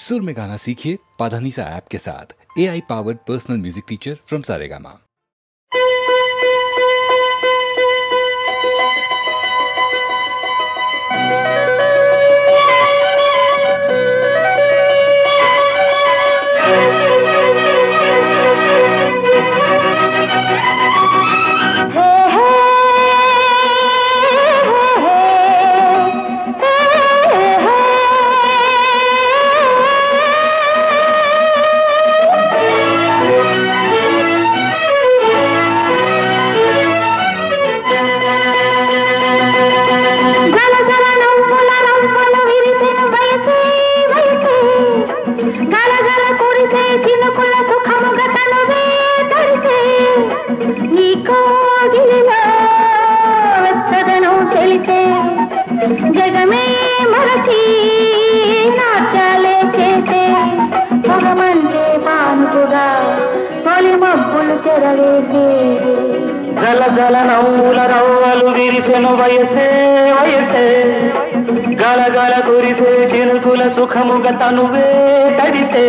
सुर में गाना सीखिए पाधानीसा ऐप के साथ। AI powered personal music teacher from Saregama. జల జల నవ్వుల రవ్వలు విరిసెను వయసే వయసే గలగల కురిసే చినుకుల సుఖముగ తనువే తడిసే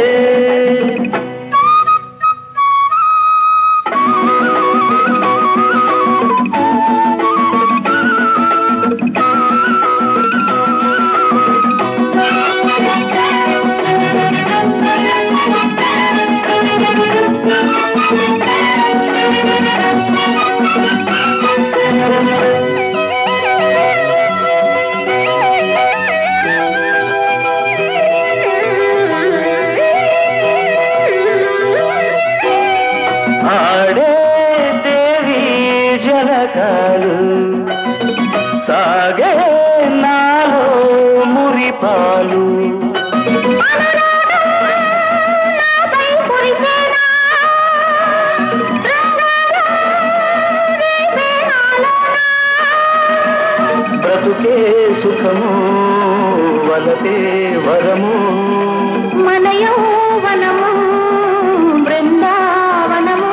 సాగే నాలో మురిపాలు బ్రతుకే సుఖము వలపే వరము మన యౌవనము బృందావనము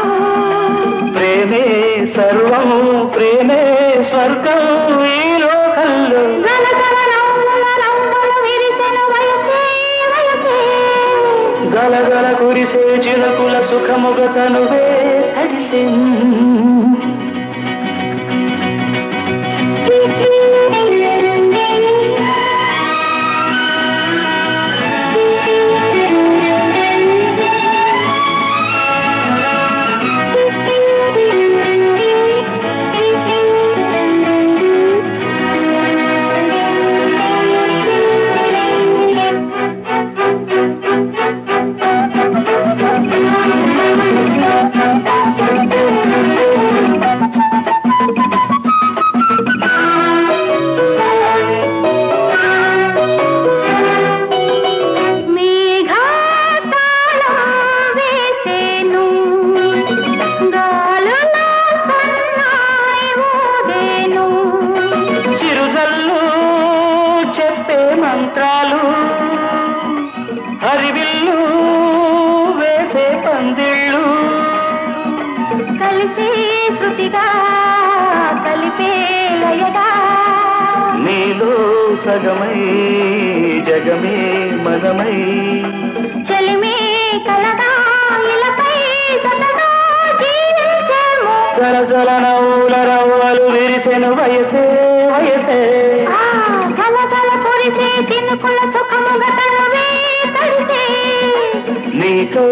ప్రేమే సర్వము ప్రేమే స్వర్గం ఈ లోకంలో గలగల కురిసే చిలుకుల సుఖముగ తనువే తడిసే మంత్రాలు హరివిల్లు వేసే పందిళ్ళు కలిసే శృతిగా కలిపే లయగా నీలో సగమై జగమే మనమై చలిమే కలగా ఇలపై సతగా జీవించాము జల జల నవ్వుల రవ్వలు విరిసెను వయసే వయసే చినుకుల సుఖముగ తనువే తడిసే నీతో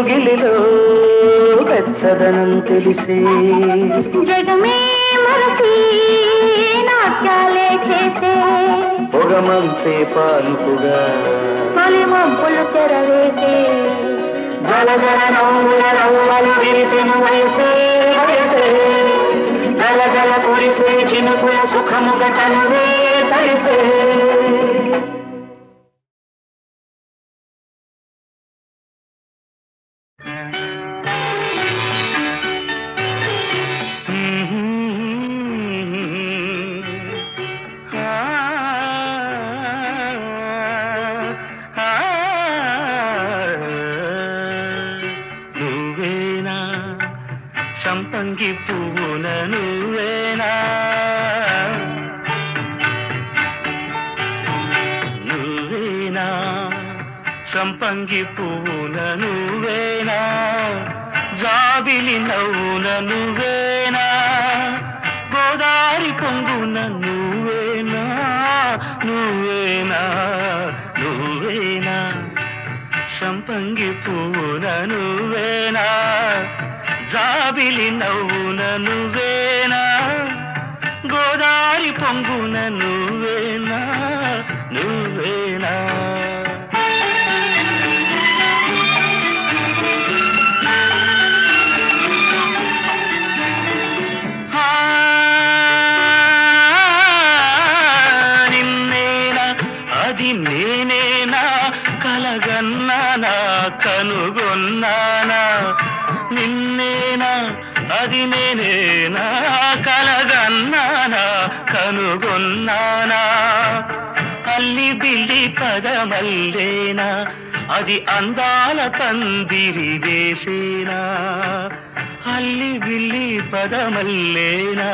గిలిలో వెచ్చదనం తెలిసే జగమే మరచి నాట్యాలే చేసే పొగమంచే పానుకుగా తొలి మబ్బులు తెరవేసే జల జల నవ్వుల రవ్వలు విరిసెను వయసే వయసే గలగల కురిసే చినుకుల సుఖముగ తనువే తడిసే సంపంగి పువ్వున నువ్వేనా సంపంగి పువ్వున నువ్వేనా, జాబిలి నవ్వున నువ్వేనా, గోదారి పొంగున నువ్వేనా, నువ్వేనా, నువ్వేనా, సంపంగి పువ్వున నువ్వేనా, జాబిలి నవ్వున నువ్వేనా, గోదారి పొంగున నువ్వేనా, నువ్వేనా. నిన్నేనా అది నేనేనా, కలగన్నానా కనుగొన్నానా, నిన్నేనా అది నేనేనా, కలగన్నానా కనుగొన్నానా, అల్లి బిల్లి పదమల్లేనా, అది అందాల పందిరి వేసేనా, అల్లి బిల్లి పదమల్లేనా,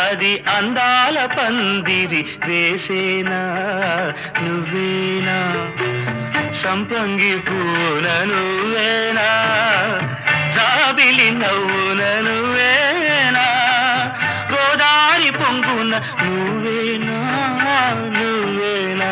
అది అందాల పందిరి వేసేనా, నువ్వేనా, సంపంగి పూన నువ్వేనా, జాబిలి నవ్వున నువ్వేనా, గోదారి పొంగున నువ్వేనా, నువ్వేనా.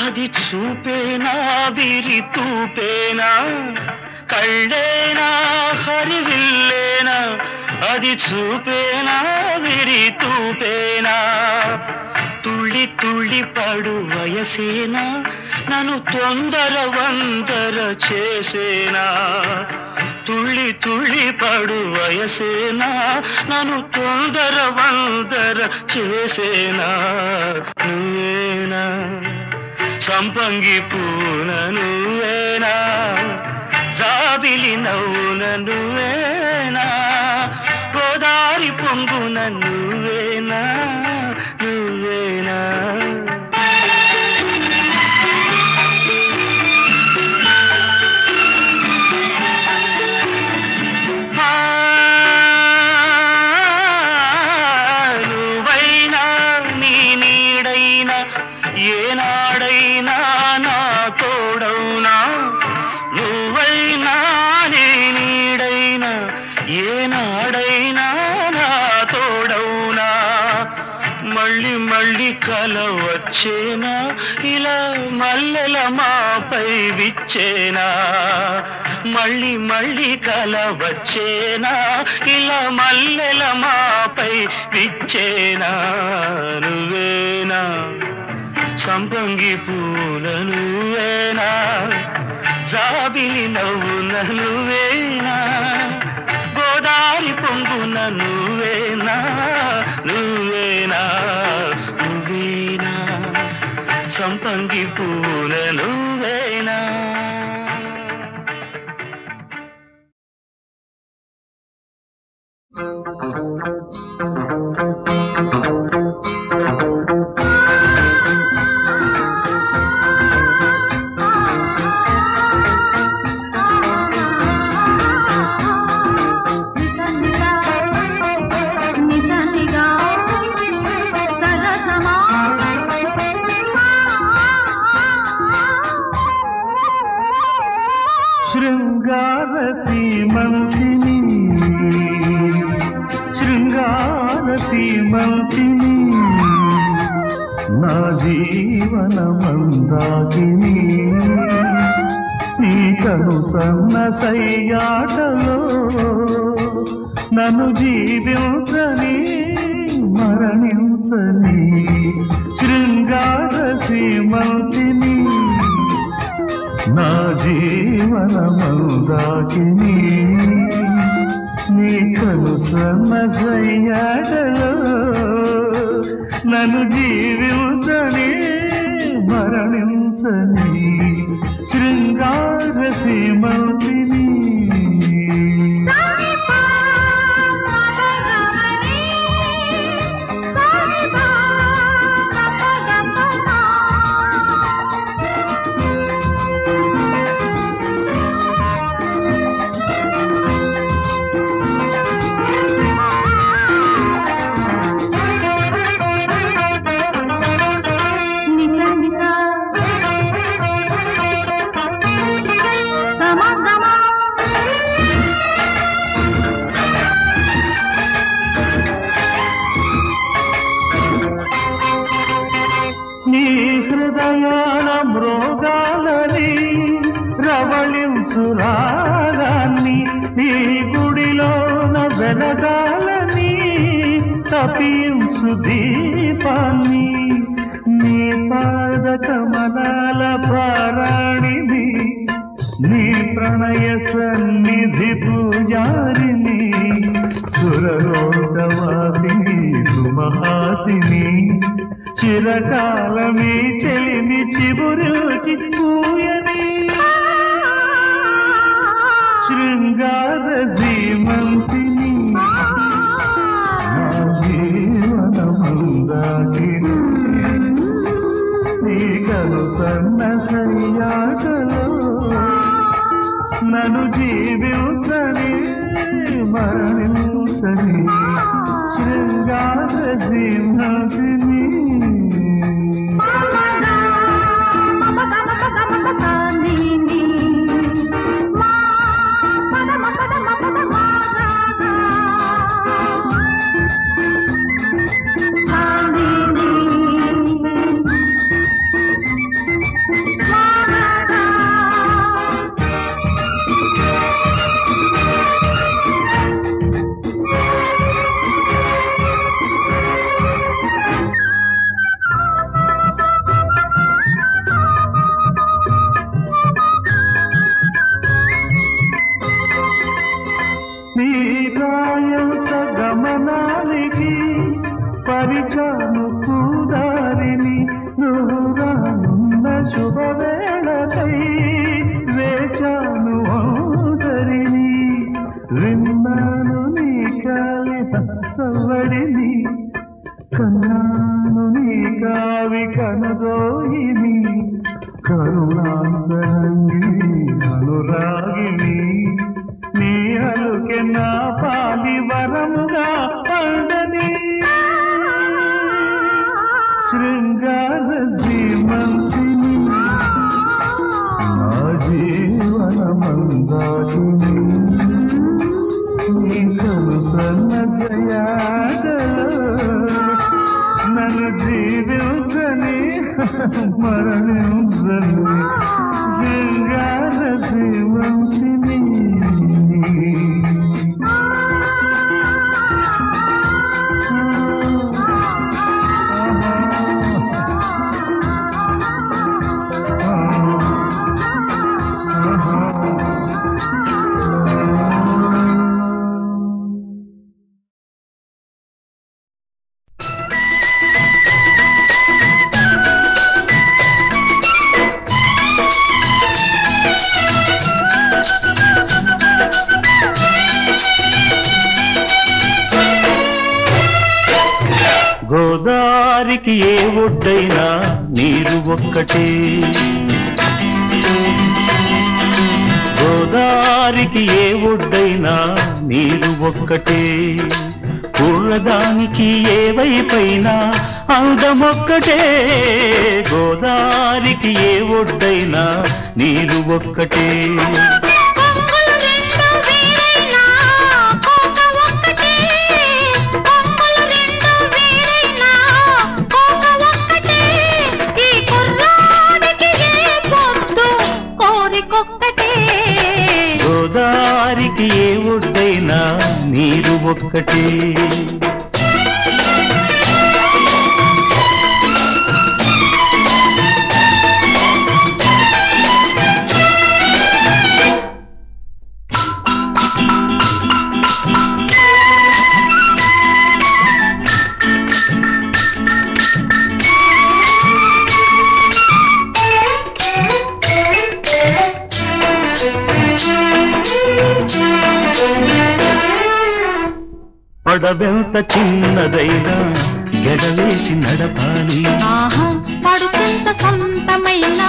అది చూపేనా విరి తూపేనా, కళ్ళేనా హరివిల్లేనా, అది చూపేనా విరి తూపేనా, తుళ్ళి తుళ్ళి పడు వయసేనా, నన్ను తొందర వందర చేసేనా, తుళ్ళి తుళ్ళి పడు వయసేనా, నన్ను తొందర వందర చేసేనా, నువ్వేనా, సంపంగి పూన నువ్వేనా, జాబిలి నవ్వున నువ్వేనా, గోదారి పొంగున నువ్వేనా, నువ్వేనా. నువ్వైనా నీ నీడైనా ఏనాడైనా నా తోడవునా, నువ్వైనా నీ నీడైనా ఏనాడైనా నా తోడవునా, మళ్ళీ మళ్ళీ కల వచ్చేనా, ఇలా మల్లెల మాపై విచ్చేనా, మళ్ళీ మళ్ళీ కల వచ్చేనా, ఇలా మల్లెల మాపై విచ్చేనా, నువ్వేనా, సంపంగి పూల నువ్వేనా, జాబిలి నవ్వున నువ్వేనా, గోదారి పొంగున నువ్వేనా, నువ్వేనా, నువ్వేనా, సంపంగి పూల నువ్వేనా. శృంగార సీమంతిని, శృంగార సీమంతిని, నా జీవన మందాకిని, నీ కను సన్న సయ్యాటలో నన్ను జీవించని మరణించని, శృంగార సీమంతిని, నా జీవన మందాకిని, నీ కను సన్న సయ్యాటలో నన్ను జీవించని మరణించని, శృంగార సీమంతిని. మనసురాగాన్ని నీ గుడిలోన వెలగాలని తపించు దీపాన్ని నీ పాద కమలాల పారాణిని నీ ప్రణయ సన్నిధి పూజారిని సురలోకవాసిని సుమహాసిని చిరకాలమే చెలిమి చిబురుచి పూయని శృంగార సీమంతిని నా జీవన మందాకిని నీ కను సన్న సయ్యాటలో నన్ను జీవించని మరణించని శృంగార సీమంతిని పరిచాను పూదారిని నువ్వు రానున్న శుభవేళకై వేచాను ఓదరిని విన్నాను నీ కాలి సవ్వడిని కన్నాను నీ కావి కనదోయిని కరుణాంతరంగి అనురాగిని నీ అలుకె నా పాలి వరముగా పండని శృంగార సీమంతిని నా జీవన మందాకిని నీ కను సన్నసయాటలో నన్ను జీవించని మరణించని శృంగార సీమంతిని గోదారికి ఏ ఒడ్డైనా నీరు ఒక్కటే గోదారికి ఏ ఒడ్డైనా నీరు ఒక్కటే పూలదానికి ఏ వైపైనా అందమొక్కటే గోదారికి ఏ ఒడ్డైనా నీరు ఒక్కటే గోదారికి ఏ ఒడ్డైనా నీరు ఒక్కటే పడవెంత చిన్నదైనా గెడవేసి నడపాలి పడుకుంత సొంతమైనా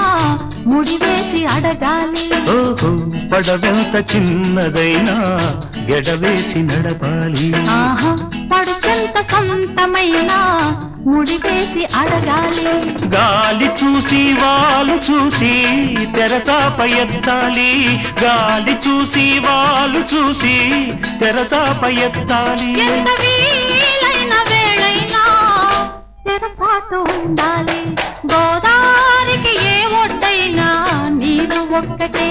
ముడివేసి అడగాలి ఓహో పడవెంత చిన్నదైనా గెడవేసి నడపాలి పడుకుంత సొంతమైనా ముడివేసి అడగాలి గాలి చూసి వాళ్ళు చూసి తెరచాప ఎత్తాలి గాలి చూసి వాళ్ళు చూసి తెరచాప ఎత్తాలి ఎంత వీలైన వేళైనా తెరచాటు ఉండాలి గోదారికి ఏ ఒడ్డైనా నీరు ఒక్కటే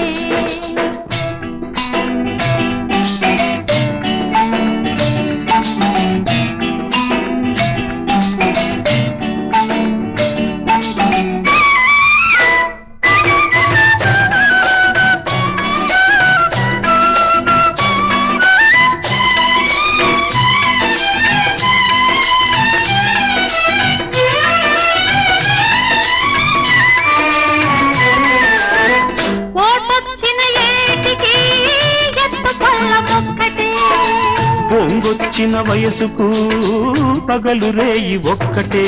వచ్చిన వయసుకు పగలు రేయి ఒక్కటే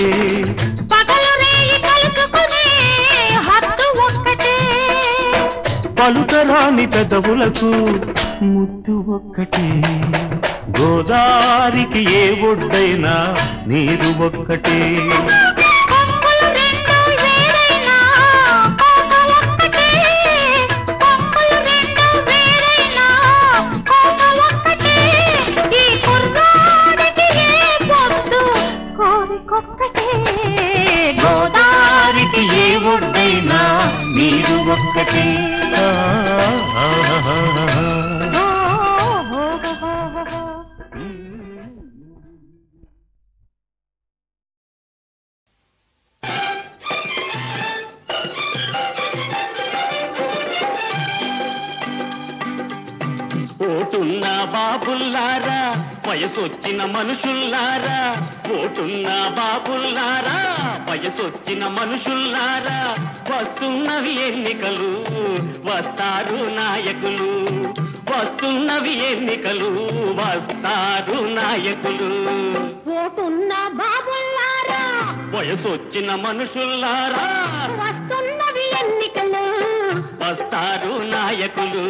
పగలు రేయి కలుసుకునే హద్దు ఒక్కటే పలుకరాని పెదవులకు ముద్దు ఒక్కటే గోదారికి ఏ ఒడ్డైనా నీరు ఒక్కటే కొమ్మలు రెండు వేరైనా కోక ఒక్కటే కొమ్మలు రెండు వేరైనా కోక ఒక్కటే ఈ కుర్రాడికి ఏ పొద్దు కోరికొక్కటే గోదారికి ఏ ఒడ్డైనా నీరు ఒక్కటే ఓటున్న బాబుల్లారా వయసొచ్చిన మనుషుల్లారా ఓటున్న బాబుల్లారా వయసొచ్చిన మనుషుల్లారా వస్తున్నవి ఎన్నికలు వస్తారు నాయకులు వస్తున్నవి ఎన్నికలు వస్తారు నాయకులు ఓటున్న బాబుల్లారా వయసొచ్చిన మనుషుల్లారా వస్తున్నవి ఎన్నికలు వస్తారు నాయకులు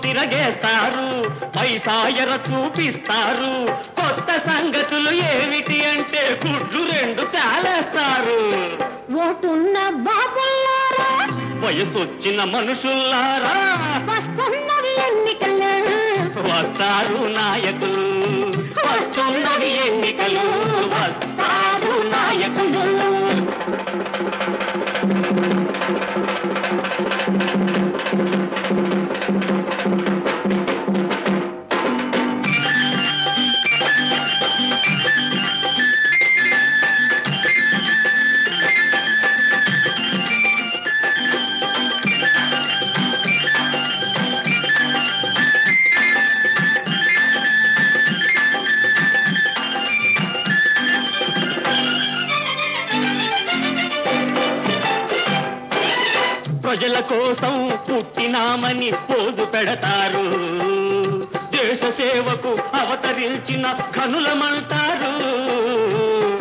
తిరగేస్తారు పైసాయర చూపిస్తారు కొత్త సంగతులు ఏమిటి అంటే గుడ్లు రెండు చాలేస్తారు ఓటున్న బాబుల్లారా వయసొచ్చిన మనుషుల్లారా వస్తున్నవి ఎన్నికలు వస్తారు నాయకులు వస్తున్నవి ఎన్నికలు వస్తారు నాయకులు ప్రజల కోసం పుట్టినామని పోజు పెడతారు దేశ సేవకు అవతరించిన ఘనులమంటారు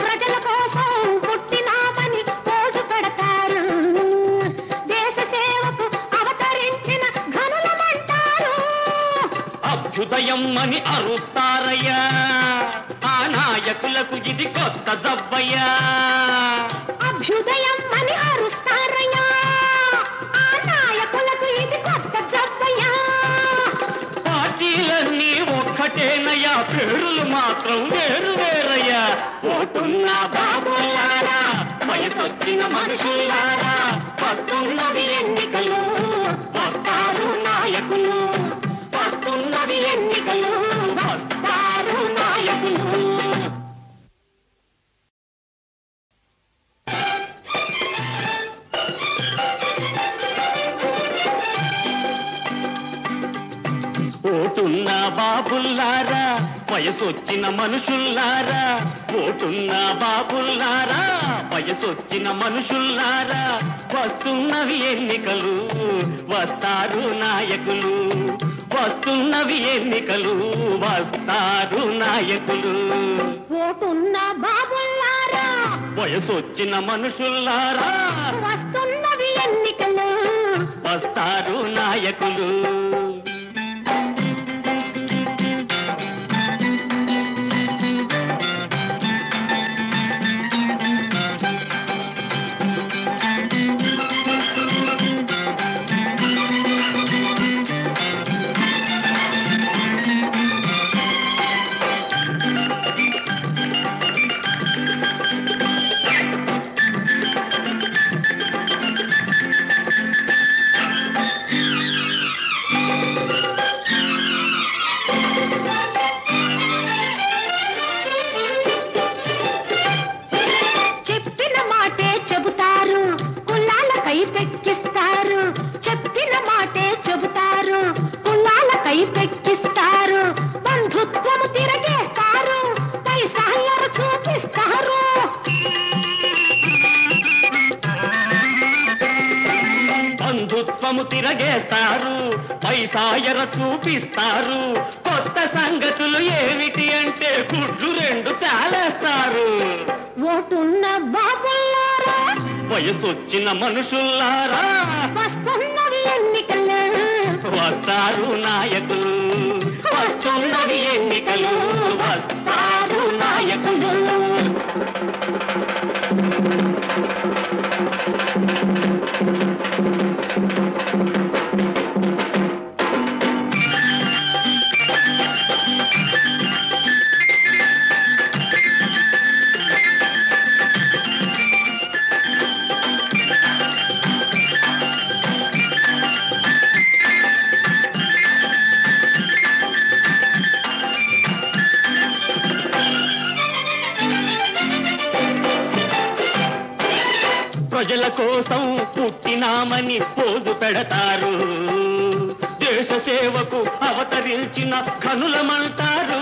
ప్రజల కోసం పుట్టినామని పోజు పెడతారు దేశ సేవకు అవతరించిన ఘనులమంటారు అభ్యుదయం అని అరుస్తారయ్యా ఆ నాయకులకు ఇది కొత్త జబ్బయ్యా అభ్యుదయం అని అరుస్తారయ్యా ఆ నాయకులకు ఇది కొత్త జబ్బయ్యా పార్టీలన్నీ ఒక్కటేనయ్యా పేరులు మాత్రం వేరు వేరయ్యా ఓటున్న బాబులారా వయసొచ్చిన మనుషులారా వస్తున్నవి ఎన్నికలు వస్తారు నాయకులు వస్తున్నవి ఎన్నికలు వస్తారు నాయకులు ఓటున్న బాబుల్లారా వయసొచ్చిన మనుషుల్లారా ఓటున్న బాబుల్లారా వయసొచ్చిన మనుషుల్లారా వస్తున్నవి ఎన్నికలు వస్తారు నాయకులు వస్తున్నవి ఎన్నికలు వస్తారు నాయకులు ఓటున్న బాబుల్లారా వయసొచ్చిన మనుషుల్లారా వస్తున్నవి ఎన్నికలు వస్తారు నాయకులు ప్రభుత్వము తిరగేస్తారు, పైసాయర చూపిస్తారు. కొత్త సంగతులు ఏమిటి అంటే గుడ్లు రెండు చాలేస్తారు. ఓటున్న బాబుల్లారా, వయసొచ్చిన మనుషుల్లారా, వస్తున్నవి ఎన్నికలు, వస్తారు నాయకులు. వస్తున్నవి ఎన్నికలు, వస్తారు నాయకులు. ప్రజల కోసం పుట్టినామని పోజు పెడతారు, దేశ సేవకు అవతరించిన ఘనులమంటారు.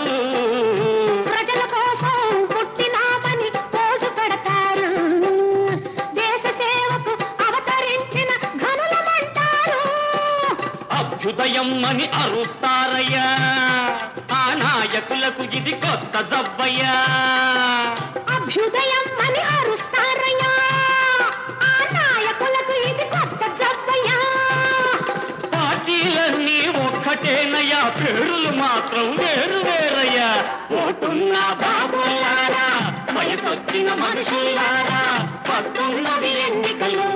ప్రజల కోసం పుట్టినామని పోజు పెడతారు, దేశ సేవకు అవతరించిన ఘనులమంటారు. అభ్యుదయం అని అరుస్తారయ్యా, ఆ నాయకులకు ఇది కొత్త జబ్బయ్యా. అభ్యుదయం అని అరుస్తారయ్యా, ఆ నాయకులకు ఇది కొత్త జబ్బయ్యా. పార్టీలన్నీ ఒక్కటేనయ్యా, పేరులు మాత్రం వేరు వేరయ్యా. ఓటున్న బాబులారా, వయసొచ్చిన మనుషులారా, వస్తున్నవి ఎన్నికలు,